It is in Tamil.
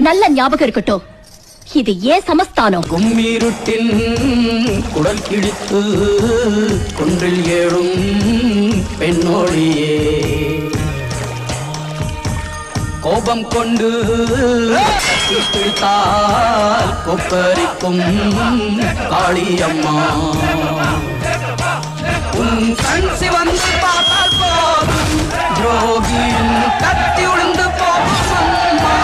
நல்ல ஞாபகம் இருக்கட்டும், இது ஏன் சமஸ்தானம். கும்மீருட்டின் குடல் கிழித்து குன்றில் ஏழும் பெண்ணோடியே கோபம் கொண்டு பிடித்தால் கொப்பரிக்கும் காளியம்மா. உன் கண் சிவந்து பார்த்தால் போதும், துரோகியின் கத்தி உளுந்து போகும் அம்மா.